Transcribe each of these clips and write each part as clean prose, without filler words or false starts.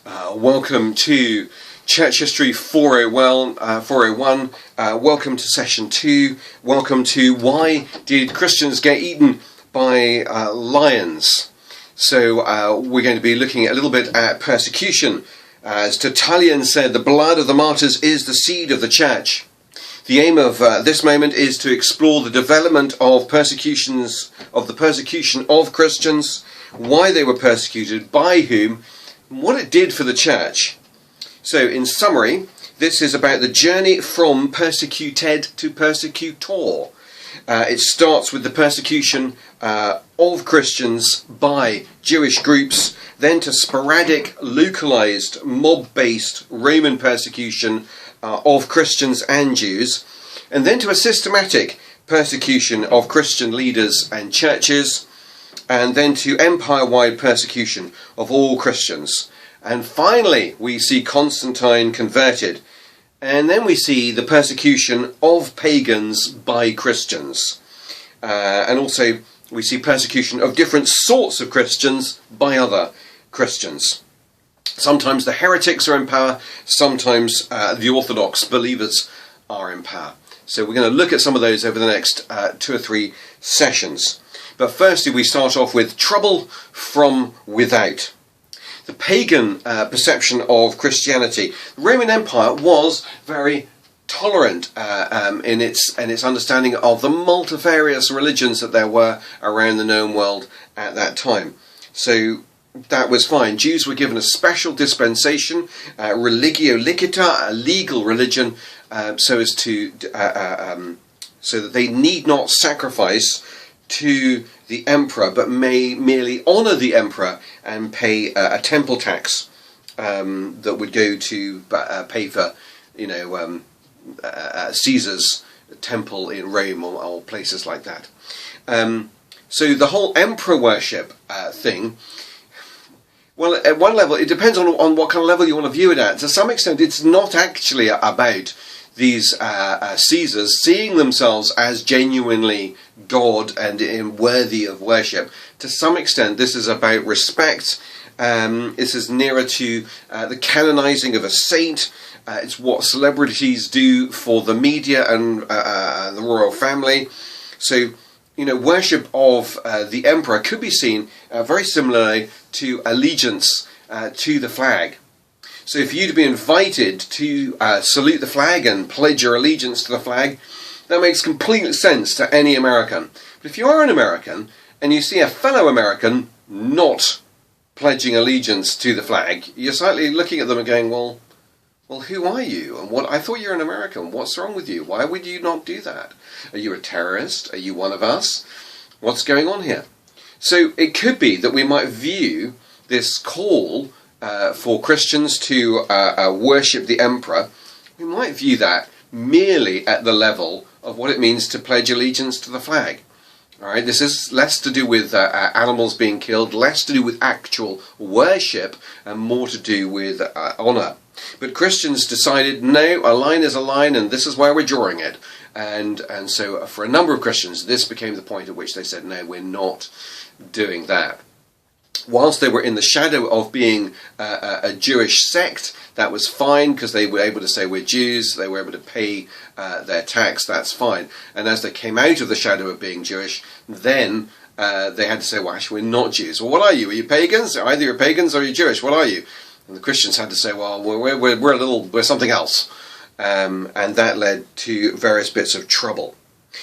Welcome to Church History 401. Welcome to Session 2. Welcome to Why Did Christians Get Eaten by Lions? So we're going to be looking a little bit at persecution. As Tertullian said, the blood of the martyrs is the seed of the church. The aim of this moment is to explore the development of the persecution of Christians, why they were persecuted, by whom, what it did for the church. So, in summary, this is about the journey from persecuted to persecutor. It starts with the persecution of Christians by Jewish groups, then to sporadic, localized, mob-based Roman persecution of Christians and Jews, and then to a systematic persecution of Christian leaders and churches, and then to empire-wide persecution of all Christians. And finally, we see Constantine converted. And then we see the persecution of pagans by Christians. And also, we see persecution of different sorts of Christians by other Christians. Sometimes the heretics are in power, sometimes the Orthodox believers are in power. So we're going to look at some of those over the next 2 or 3 sessions. But firstly, we start off with trouble from without. The pagan perception of Christianity. The Roman Empire was very tolerant in its understanding of the multifarious religions that there were around the known world at that time. So that was fine. Jews were given a special dispensation, religio licita, a legal religion, so that they need not sacrifice to the emperor, but may merely honour the emperor and pay a temple tax that would go to pay for, Caesar's temple in Rome or places like that. So the whole emperor worship thing. Well, at one level, it depends on what kind of level you want to view it at. To some extent, it's not actually about these Caesars seeing themselves as genuinely God and worthy of worship. To some extent, this is about respect. This is nearer to the canonizing of a saint. It's what celebrities do for the media and the royal family. So, worship of the emperor could be seen very similarly to allegiance to the flag. So if you'd be invited to salute the flag and pledge your allegiance to the flag, that makes complete sense to any American. But if you are an American and you see a fellow American not pledging allegiance to the flag, you're slightly looking at them and going, well, who are you? And I thought you were an American. What's wrong with you? Why would you not do that? Are you a terrorist? Are you one of us? What's going on here? So it could be that we might view this call for Christians to worship the emperor, we might view that merely at the level of what it means to pledge allegiance to the flag. All right, this is less to do with animals being killed, less to do with actual worship, and more to do with honour. But Christians decided, no, a line is a line, and this is where we're drawing it. And so for a number of Christians, this became the point at which they said, no, we're not doing that. Whilst they were in the shadow of being a Jewish sect, that was fine because they were able to say we're Jews, they were able to pay their tax, that's fine. And as they came out of the shadow of being Jewish, then they had to say, well, actually, we're not Jews. Well, what are you? Are you pagans? Either you're pagans or you're Jewish. What are you? And the Christians had to say, well, we're something else. And that led to various bits of trouble.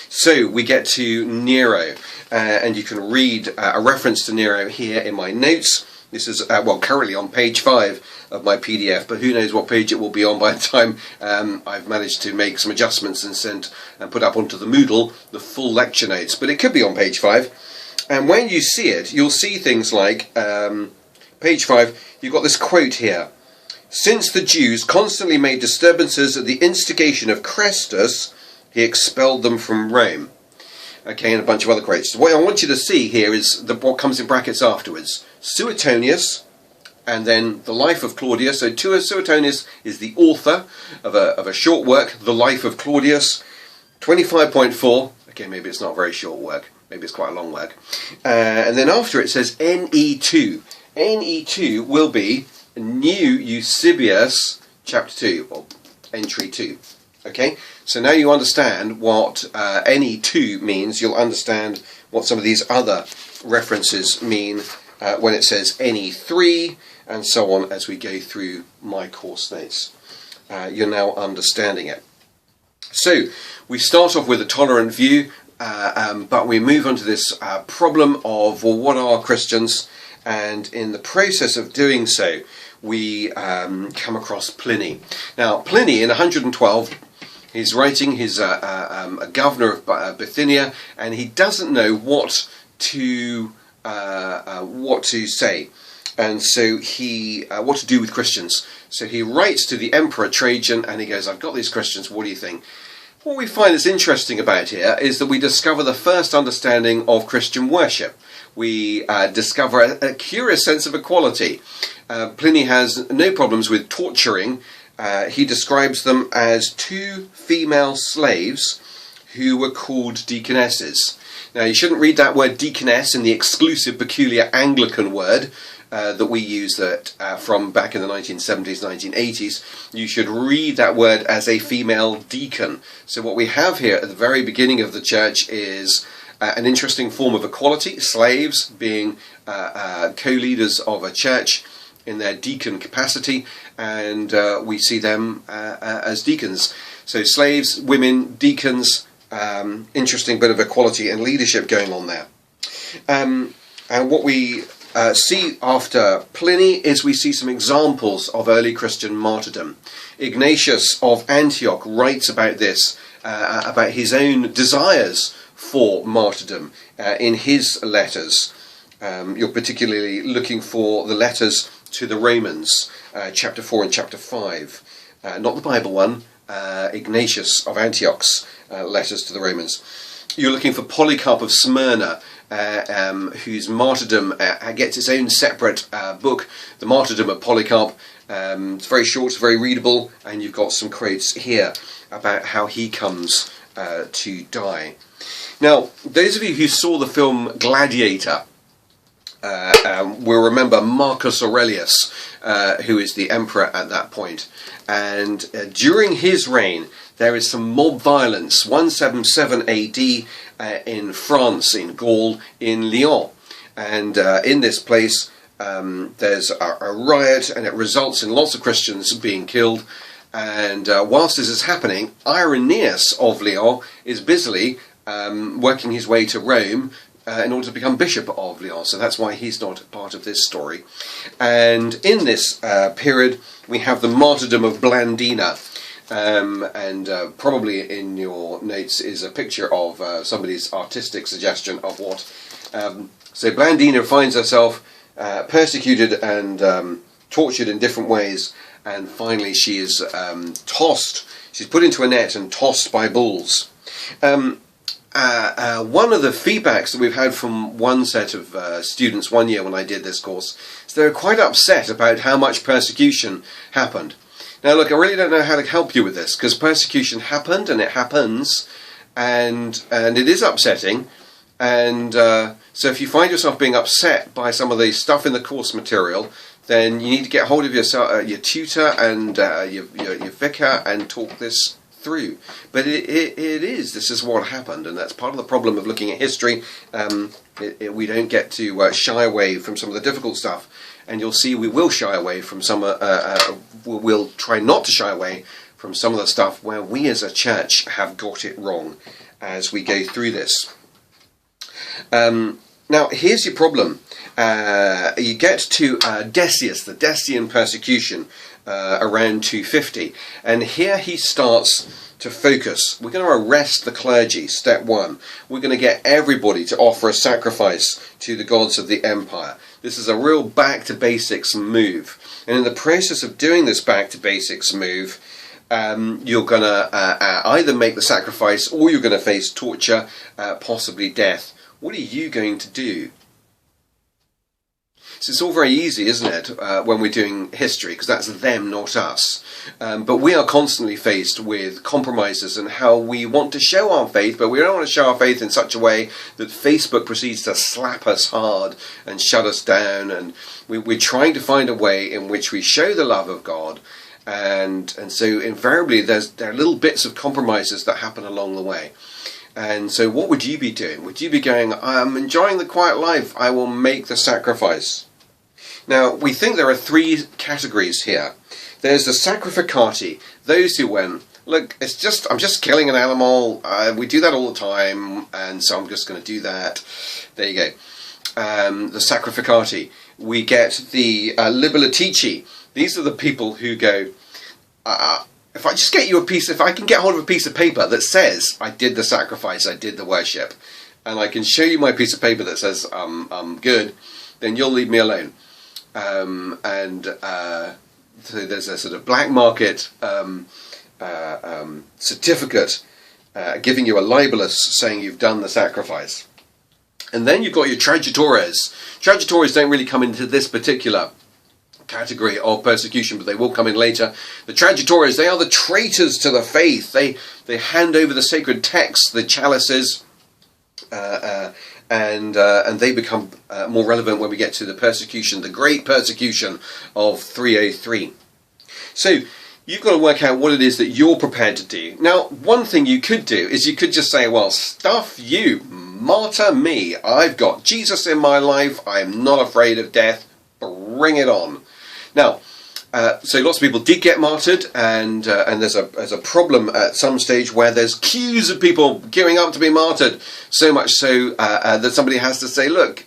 So we get to Nero, and you can read a reference to Nero here in my notes. This is, currently on page 5 of my PDF, but who knows what page it will be on by the time I've managed to make some adjustments and put up onto the Moodle the full lecture notes. But it could be on page 5. And when you see it, you'll see things like, page 5, you've got this quote here. Since the Jews constantly made disturbances at the instigation of Chrestus, he expelled them from Rome. Okay, and a bunch of other quotes. What I want you to see here is what comes in brackets afterwards. Suetonius, and then the life of Claudius. So Suetonius is the author of a short work, The Life of Claudius. 25.4. Okay, maybe it's not a very short work. Maybe it's quite a long work. And then after it says NE2. NE2 will be New Eusebius, chapter 2, or entry 2. Okay, so now you understand what any 2 means. You'll understand what some of these other references mean when it says any 3, and so on as we go through my course notes. You're now understanding it. So we start off with a tolerant view, but we move on to this problem of, well, what are Christians? And in the process of doing so, we come across Pliny. Now, Pliny in 112, he's writing, he's a governor of Bithynia, and he doesn't know what to say, and so he what to do with Christians. So he writes to the Emperor Trajan, and he goes, "I've got these Christians. What do you think?" What we find that's interesting about here is that we discover the first understanding of Christian worship. We discover a curious sense of equality. Pliny has no problems with torturing. He describes them as 2 female slaves who were called deaconesses. Now, you shouldn't read that word deaconess in the exclusive, peculiar Anglican word that we use from back in the 1970s, 1980s. You should read that word as a female deacon. So what we have here at the very beginning of the church is an interesting form of equality, slaves being co-leaders of a church in their deacon capacity, and we see them as deacons. So slaves, women, deacons, interesting bit of equality and leadership going on there. And what we see after Pliny is we see some examples of early Christian martyrdom. Ignatius of Antioch writes about this, about his own desires for martyrdom in his letters. You're particularly looking for the letters to the Romans, chapter 4 and chapter 5. Not the Bible one, Ignatius of Antioch's letters to the Romans. You're looking for Polycarp of Smyrna, whose martyrdom gets its own separate book, The Martyrdom of Polycarp. It's very short, it's very readable, and you've got some quotes here about how he comes to die. Now, those of you who saw the film Gladiator will remember Marcus Aurelius, who is the emperor at that point. And during his reign, there is some mob violence, 177 AD in France, in Gaul, in Lyon. And in this place, there's a riot, and it results in lots of Christians being killed. And whilst this is happening, Irenaeus of Lyon is busily working his way to Rome in order to become Bishop of Lyon. So that's why he's not part of this story. And in this period, we have the martyrdom of Blandina. And probably in your notes is a picture of somebody's artistic suggestion of what. So Blandina finds herself persecuted and tortured in different ways, and finally she is tossed. She's put into a net and tossed by bulls. One of the feedbacks that we've had from one set of students one year when I did this course is they were quite upset about how much persecution happened. Now look, I really don't know how to help you with this, because persecution happened and it happens, and it is upsetting. And so if you find yourself being upset by some of the stuff in the course material, then you need to get hold of your tutor and your vicar and talk this through. But this is what happened, and that's part of the problem of looking at history. We don't get to shy away from some of the difficult stuff, and you'll see we will shy away from some. We'll try not to shy away from some of the stuff where we as a church have got it wrong as we go through this. Now, here's your problem. You get to Decius, the Decian persecution, around 250. And here he starts to focus. We're going to arrest the clergy, step one. We're going to get everybody to offer a sacrifice to the gods of the empire. This is a real back to basics move. And in the process of doing this back to basics move, you're going to either make the sacrifice or you're going to face torture, possibly death. What are you going to do? So it's all very easy, isn't it, when we're doing history, because that's them, not us. But we are constantly faced with compromises and how we want to show our faith, but we don't want to show our faith in such a way that Facebook proceeds to slap us hard and shut us down. And we're trying to find a way in which we show the love of God. And so invariably there are little bits of compromises that happen along the way. And so what would you be doing? Would you be going, I'm enjoying the quiet life, I will make the sacrifice? Now, we think there are three categories here. There's the sacrificati, those who went, look, I'm just killing an animal, we do that all the time, and so I'm just going to do that. There you go. The sacrificati. We get the libellatici. These are the people who go, if I can get hold of a piece of paper that says I did the sacrifice, I did the worship, and I can show you my piece of paper that says I'm good, then you'll leave me alone. So there's a sort of black market certificate giving you a libellus saying you've done the sacrifice. And then you've got your tragitores. Tragitores don't really come into this particular category of persecution, but they will come in later. The tragitores, they are the traitors to the faith. They hand over the sacred texts, the chalices, and they become more relevant when we get to the persecution, the great persecution of 303. So you've got to work out what it is that you're prepared to do. Now, one thing you could do is you could just say, well, stuff you, martyr me. I've got Jesus in my life. I'm not afraid of death. Bring it on. Now, so lots of people did get martyred, and there's a problem at some stage where there's queues of people queuing up to be martyred, so much so that somebody has to say, look,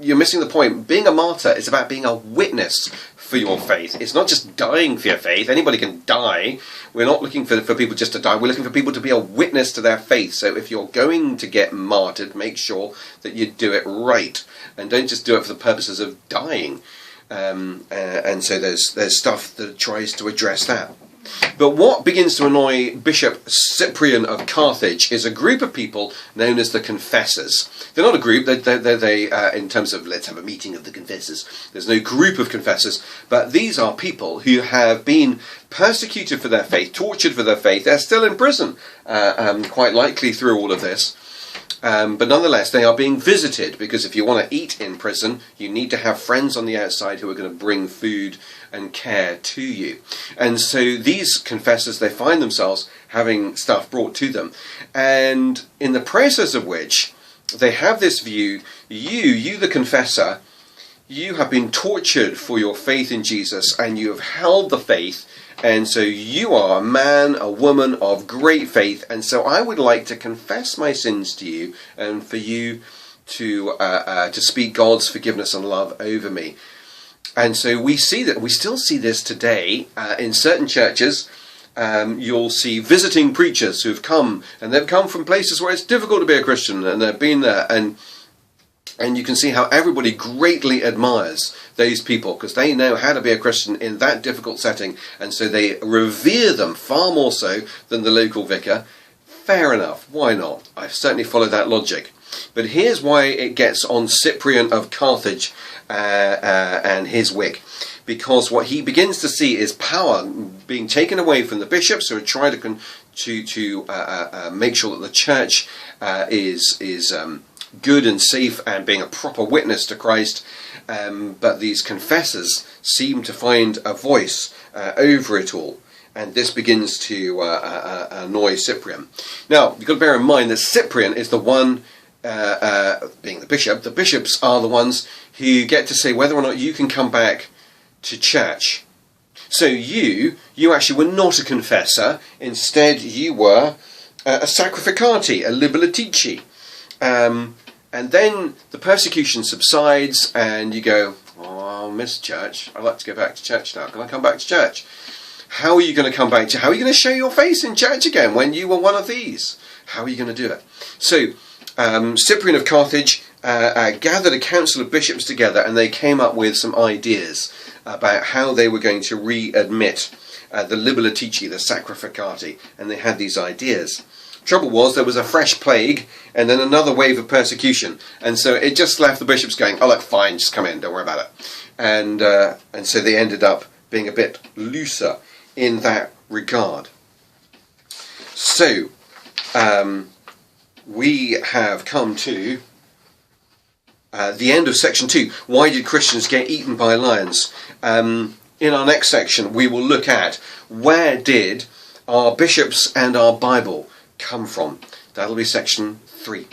you're missing the point. Being a martyr is about being a witness for your faith. It's not just dying for your faith. Anybody can die. We're not looking for people just to die. We're looking for people to be a witness to their faith. So if you're going to get martyred, make sure that you do it right, and don't just do it for the purposes of dying. And so there's stuff that tries to address that. But what begins to annoy Bishop Cyprian of Carthage is a group of people known as the Confessors. They're not a group, they in terms of let's have a meeting of the Confessors. There's no group of Confessors, but these are people who have been persecuted for their faith, tortured for their faith. They're still in prison, quite likely through all of this. But nonetheless, they are being visited, because if you want to eat in prison, you need to have friends on the outside who are going to bring food and care to you. And so these confessors, they find themselves having stuff brought to them. And in the process of which, they have this view, you the confessor, you have been tortured for your faith in Jesus, and you have held the faith. And so you are a man, a woman of great faith, and so I would like to confess my sins to you, and for you to speak God's forgiveness and love over me. And so we still see this today in certain churches. You'll see visiting preachers who've come, and they've come from places where it's difficult to be a Christian, and they've been there, and you can see how everybody greatly admires those people, because they know how to be a Christian in that difficult setting, and so they revere them far more so than the local vicar. Fair enough, why not? I certainly follow that logic. But here's why it gets on Cyprian of Carthage and his wick. Because what he begins to see is power being taken away from the bishops who are trying to make sure that the church is good and safe and being a proper witness to Christ. But these confessors seem to find a voice over it all. And this begins to annoy Cyprian. Now, you've got to bear in mind that Cyprian is the one, being the bishop. The bishops are the ones who get to say whether or not you can come back to church. So you actually were not a confessor. Instead, you were a sacrificati, a libellatici. And then the persecution subsides, and you go, oh, I miss church. I'd like to go back to church now. Can I come back to church? How are you going to come back to? How are you going to show your face in church again when you were one of these? How are you going to do it? So Cyprian of Carthage gathered a council of bishops together, and they came up with some ideas about how they were going to readmit the libellatici, the sacrificati, and they had these ideas. Trouble was, there was a fresh plague and then another wave of persecution, and so it just left the bishops going, oh look, fine, just come in, don't worry about it. And so they ended up being a bit looser in that regard. So we have come to the end of section 2. Why did Christians get eaten by lions? In our next section we will look at where did our bishops and our Bible come from. That'll be section 3.